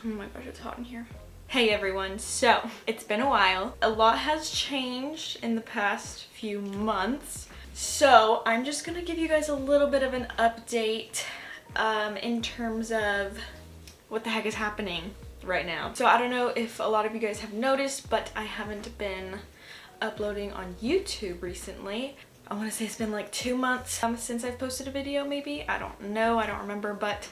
Oh my gosh, it's hot in here. Hey everyone, so it's been a while. A lot has changed in the past few months. So I'm just gonna give you guys a little bit of an update in terms of what the heck is happening right now. So I don't know if a lot of you guys have noticed, but I haven't been uploading on YouTube recently. I want to say it's been like 2 months since I've posted a video, maybe. I don't know, I don't remember, but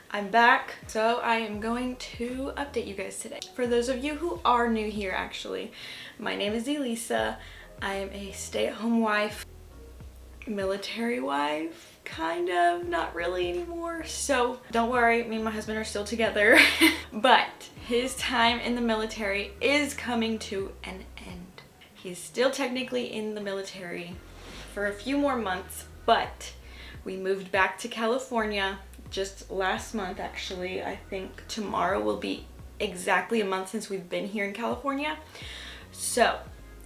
I'm back. So I am going to update you guys today. For those of you who are new here, actually, my name is Elisa. I am a stay-at-home wife, military wife, kind of, not really anymore. So don't worry, me and my husband are still together, but his time in the military is coming to an end. He's still technically in the military for a few more months, but we moved back to California just last month, actually. I think tomorrow will be exactly a month since we've been here in California. So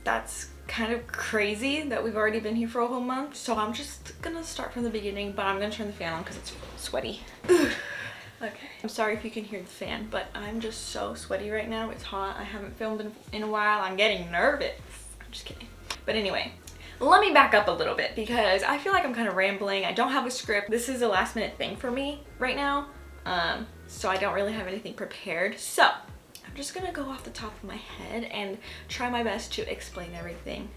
that's kind of crazy that we've already been here for a whole month. So I'm just gonna start from the beginning, but I'm gonna turn the fan on because it's sweaty. Okay, I'm sorry if you can hear the fan, but I'm just so sweaty right now. It's hot. I haven't filmed in a while. I'm getting nervous. I'm just kidding. But anyway, let me back up a little bit because I feel like I'm kind of rambling. I don't have a script. This is a last minute thing for me right now. So I don't really have anything prepared. So I'm just gonna go off the top of my head and try my best to explain everything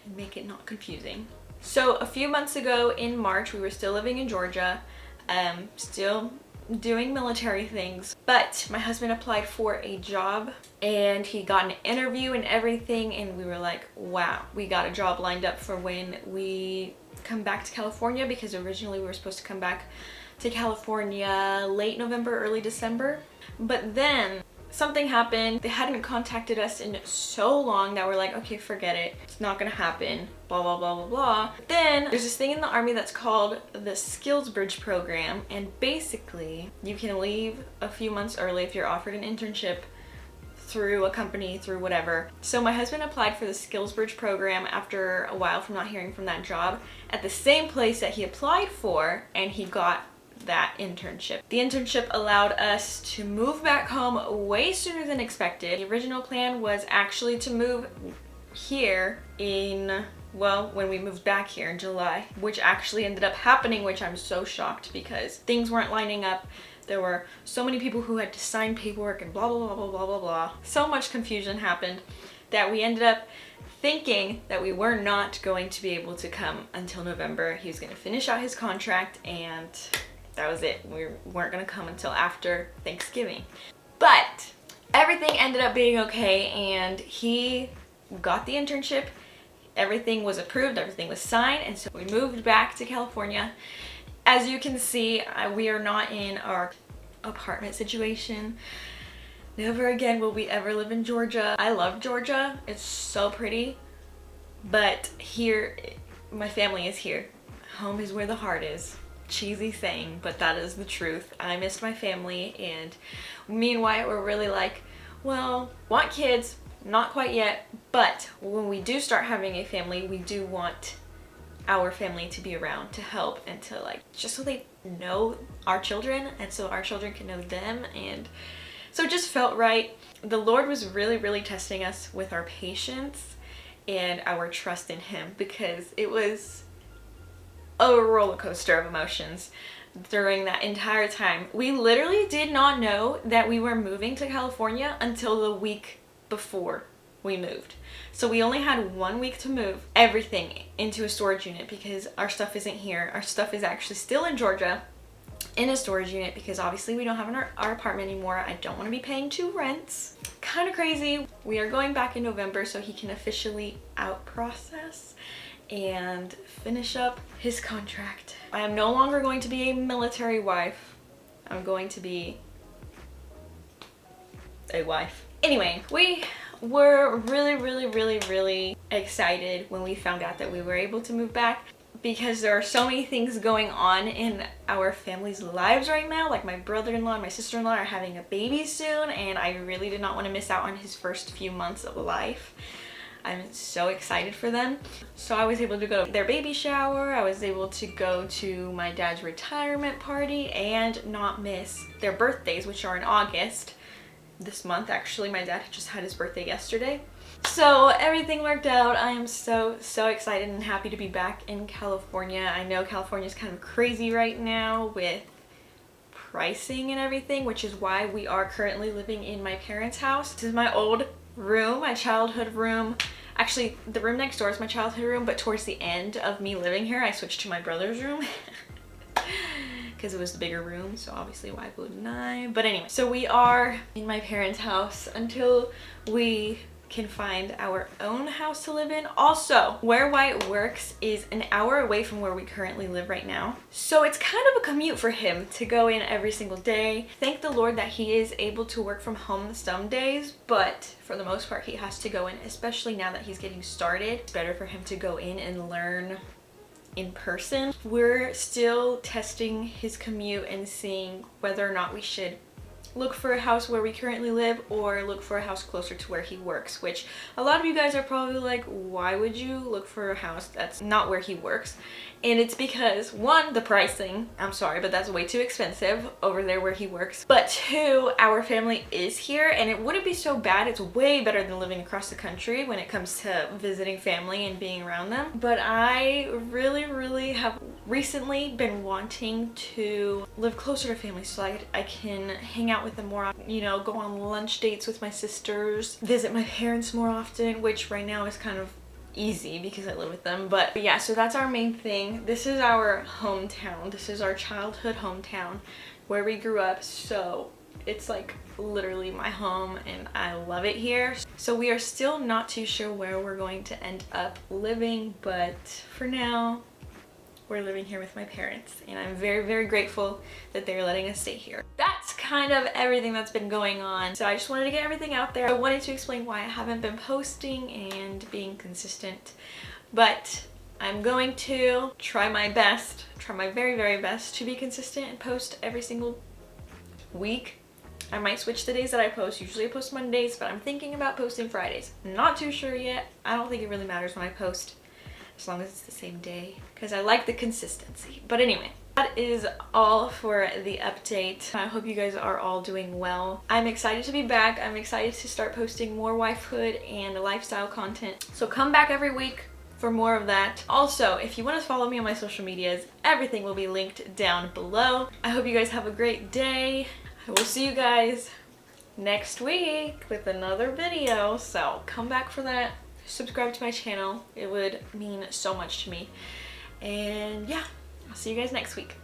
and make it not confusing. So a few months ago in March, we were still living in Georgia, still doing military things, but my husband applied for a job and he got an interview and everything, and we were like, wow, we got a job lined up for when we come back to California, because originally we were supposed to come back to California late November, early December. But then something happened. They hadn't contacted us in so long that we're like, okay, forget it. It's not gonna happen, blah, blah, blah, blah, blah. Then there's this thing in the Army that's called the Skills Bridge program. And basically you can leave a few months early if you're offered an internship through a company, through whatever. So my husband applied for the Skills Bridge program after a while from not hearing from that job at the same place that he applied for, and he got that internship. The internship allowed us to move back home way sooner than expected. The original plan was actually to move here in, well, when we moved back here in July, which actually ended up happening, which I'm so shocked because things weren't lining up. There were so many people who had to sign paperwork and blah, blah, blah, blah, blah, blah, blah. So much confusion happened that we ended up thinking that we were not going to be able to come until November. He was going to finish out his contract and that was it. We weren't gonna come until after Thanksgiving. But everything ended up being okay, and he got the internship. Everything was approved, everything was signed, and so we moved back to California. As you can see, we are not in our apartment situation. Never again will we ever live in Georgia. I love Georgia. It's so pretty. But here, my family is here. Home is where the heart is. Cheesy saying, but that is the truth. I missed my family, and me and Wyatt were really like, well, want kids, not quite yet, but when we do start having a family, we do want our family to be around to help and to, like, just so they know our children and so our children can know them. And so it just felt right. The Lord was really, really testing us with our patience and our trust in Him, because it was a roller coaster of emotions during that entire time. We literally did not know that we were moving to California until the week before we moved. So we only had 1 week to move everything into a storage unit because our stuff isn't here. Our stuff is actually still in Georgia in a storage unit because obviously we don't have our apartment anymore. I don't want to be paying 2 rents. Kind of crazy. We are going back in November so he can officially out process and finish up his contract. I am no longer going to be a military wife. I'm going to be a wife. Anyway, we were really excited when we found out that we were able to move back, because there are so many things going on in our family's lives right now. Like, my brother-in-law and my sister-in-law are having a baby soon, and I really did not want to miss out on his first few months of life. I'm so excited for them. So I was able to go to their baby shower, I was able to go to my dad's retirement party, and not miss their birthdays, which are in August. This month, actually. My dad just had his birthday yesterday. So everything worked out. I am so excited and happy to be back in California. I know California is kind of crazy right now with pricing and everything, which is why we are currently living in my parents' house. This is my old room, my childhood room. Actually, the room next door is my childhood room, but towards the end of me living here, I switched to my brother's room because it was the bigger room, so obviously why wouldn't I? But anyway, so we are in my parents' house until we can find our own house to live in. Also, where Wyatt works is an hour away from where we currently live right now. So it's kind of a commute for him to go in every single day. Thank the Lord that he is able to work from home some days, but for the most part he has to go in, especially now that he's getting started. It's better for him to go in and learn in person. We're still testing his commute and seeing whether or not we should look for a house where we currently live or look for a house closer to where he works, which a lot of you guys are probably like, why would you look for a house that's not where he works? And it's because, one, the pricing, I'm sorry, but that's way too expensive over there where he works. But two, our family is here and it wouldn't be so bad. It's way better than living across the country when it comes to visiting family and being around them. But I really have recently been wanting to live closer to family so I can hang out with them more, you know, go on lunch dates with my sisters, visit my parents more often, which right now is kind of easy because I live with them. But yeah, so that's our main thing. This is our hometown. This is our childhood hometown where we grew up. So it's like literally my home and I love it here. So we are still not too sure where we're going to end up living, but for now we're living here with my parents and I'm very grateful that they're letting us stay here. That's kind of everything that's been going on. So I just wanted to get everything out there. I wanted to explain why I haven't been posting and being consistent, but I'm going to try my best, try my very best to be consistent and post every single week. I might switch the days that I post. Usually I post Mondays, but I'm thinking about posting Fridays. Not too sure yet. I don't think it really matters when I post, as long as it's the same day, because I like the consistency. But anyway, that is all for the update. I hope you guys are all doing well. I'm excited to be back. I'm excited to start posting more wifehood and lifestyle content. So come back every week for more of that. Also, if you want to follow me on my social medias, everything will be linked down below. I hope you guys have a great day. I will see you guys next week with another video. So come back for that. Subscribe to my channel. It would mean so much to me. And yeah, I'll see you guys next week.